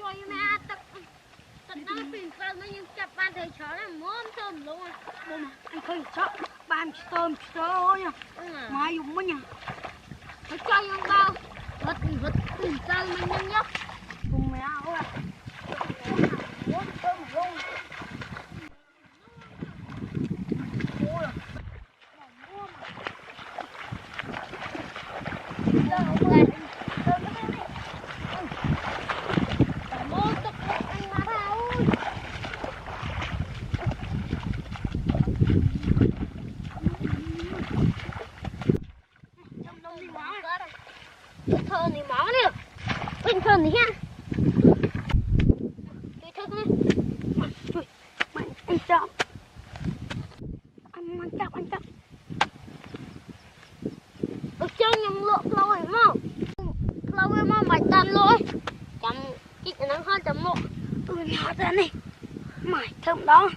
rồi mẹ tật nó phình phình nó nhưng chặt ban thời chó là móm thơm luôn à. Bố mà anh khơi chó ban tôm chó nha. Mà dùng mấy nhà. Nó chơi không bao. Vật phình phình mình nhanh nhất. Cùng mẹ áo à. Móm tôm luôn. Thơ này máu nè. Bình thường này ha. Chơi thức đi. Anh chậm. Anh chậm. Được chơi nhầm lượng lâu rồi mau. Lâu rồi mau bạch tàn lỗi. Chăm ít nó hơn chấm lộ. Nhỏ ra đi. Mày thơm đó.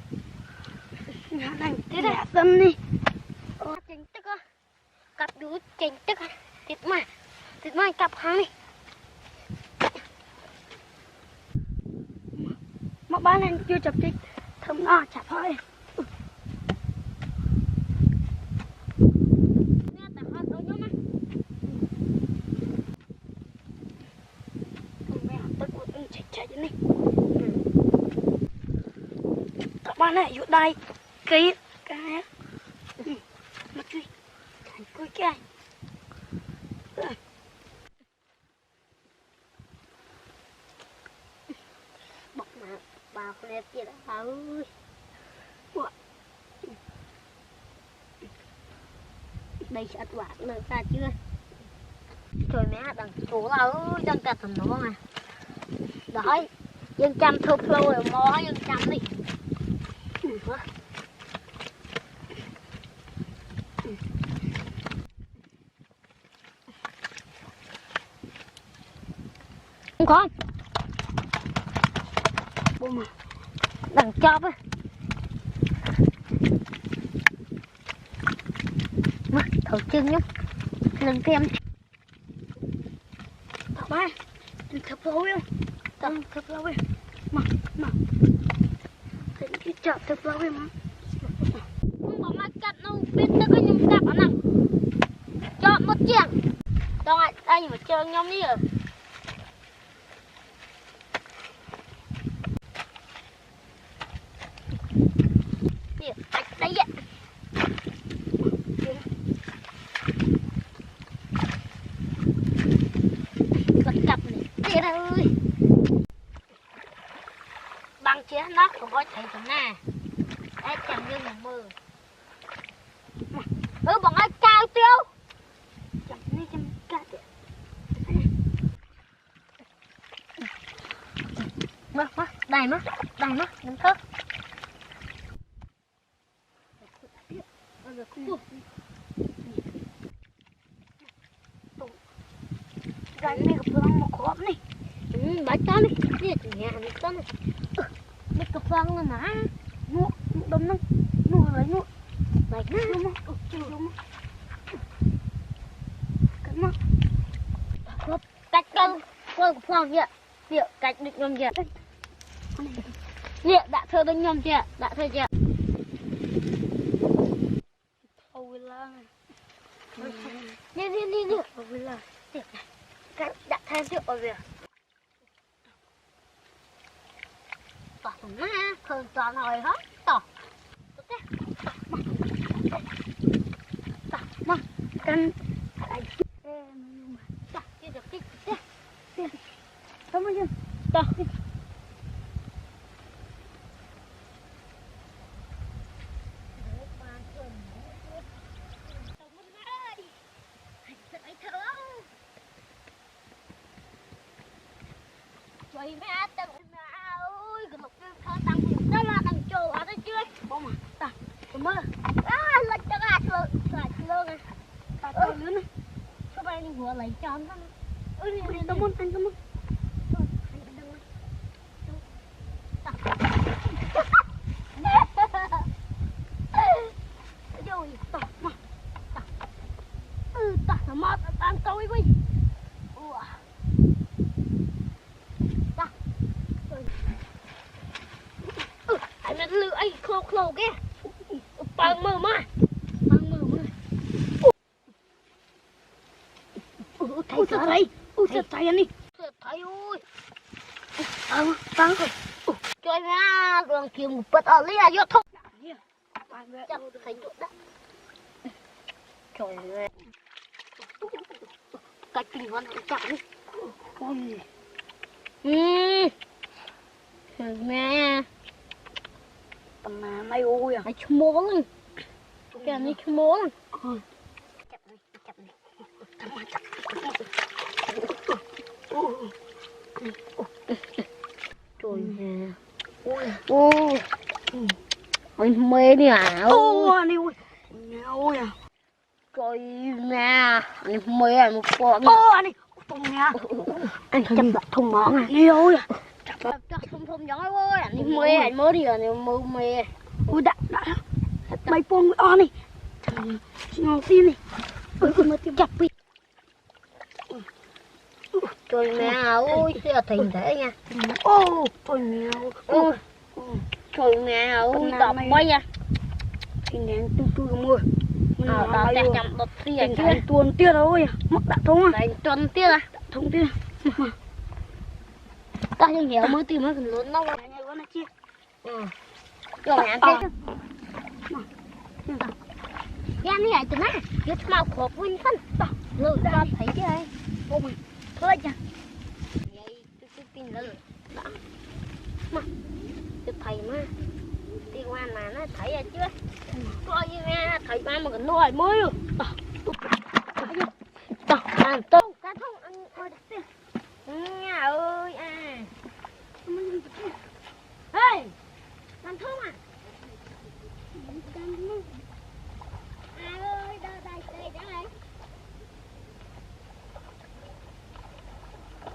Nhỏ này thế đẹp dân đi. Chỉnh tức á. Cặp đứa chỉnh tức á. Thịt mày cặp hàng đi. Mà bán anh chưa chụp đi. Thơm đó chả thôi. Chạy đi. Các bạn này, dụ đây. Cái mà chui. Thành chui cái. Bọc mà bà con em kia đã ơi. Đây sẽ đoạt lời ta chưa. Trời mẹ đằng số là ơi đang cắt thầm nó mà. Đấy dân chăm thụp lâu rồi mò dân chăm đi. Không Bố mà đằng chóp á. Mất thử chân nhá. Lần thêm Thập ba đừng thập lâu yêu. Thập lâu yêu. Mà Thế cái chợ thập lâu yêu mà. không có mắt cắt đâu. Biết tất cả nhóm cặp ở nào. Chọn một chiếc. Đâu ạ đây mà chơi nhóm đi rồi. Đây ạ. Vật cặp này tiệt ơi. Bằng chế nó không có thấy tầm nè. Em chẳng như một mơ. Bằng ai cao tiêu. Chẳng đi chăm cá tiệt. Đầy mất đừng thớt. Gánh này gặp lăng một khóm này. Bạch con đi. Đi nhà này con này. Biết cặp lăng rồi mà. Nụ đâm nâng. Nụ lấy nụ. Bạch nó. Đúng không? Đúng không? Cắn nó. Cách con. Con cặp lăng vậy. Liệu cách được nhom vậy. Liệu đã thơ được nhom chưa? Đã thơ chưa? Ôi là. Đi. Ôi là. Cách đã thêm chưa ở việc. Tỏ thằng má. Khờ toàn hồi hết. Tỏ. Mà cắn. Tỏ. Chưa được kích. Cảm ơn dân. Tỏ. Trời mẹ tao mẹ ơi, cái lục thơ tăng đó là tăng trồ hả tao chưa? Bố mà ta mơ. Lên cho gạt luôn à. Ta to lớn này. Các bạn đi vừa lấy tròn thôi. Cảm ơn anh cảm ơn. Rồi tỏ mà. Tỏ nó mọt tăng tôi đi. Tỏ. thầy khô khô kia bằng mờ mà bằng mờ mà Ui sao thầy anh đi. thầy ơi Tăng rồi. chơi ra đường kiếm một bật ở đây là do thông chắc thầy được đó trời ơi cách tình hơn chậm đi mẹ Tầm mà mày ui à. mày chum mố luôn cái này chum mố luôn chậm này trời nè ui anh mê đi à Anh đi ui. Ui à. trời nè anh mê anh một con Anh đi. Tùng nha. anh chập lại thùng món này Đi ui à. chập thùng nhỏ ơi anh mê anh mới đi rồi anh mê Ui đã. Mày buông on đi. Ngon tin đi. mà chập đi trời mẹ ơi sao thành thế nha Trời mèo. trời mẹ ơi đập bay nha Thì nén tu mưa. đập chặt chậm đập tiền Tình chứ thành tuần tiết rồi à. Mất đã thông à. đánh tuần tiết à Thông tiết. ta không hiểu mới tìm nó cần lớn đâu Nhà con này chia. rồi mẹ kia cái này lại từ nè cái màu khổ quên phân lười ra thấy chứ ai Ô mày. Thôi nha. vậy tôi tin lười mà tôi thầy mà đi qua mà nó thấy rồi chứ coi như nghe thầy ba mà còn nói mới rồi ăn tốt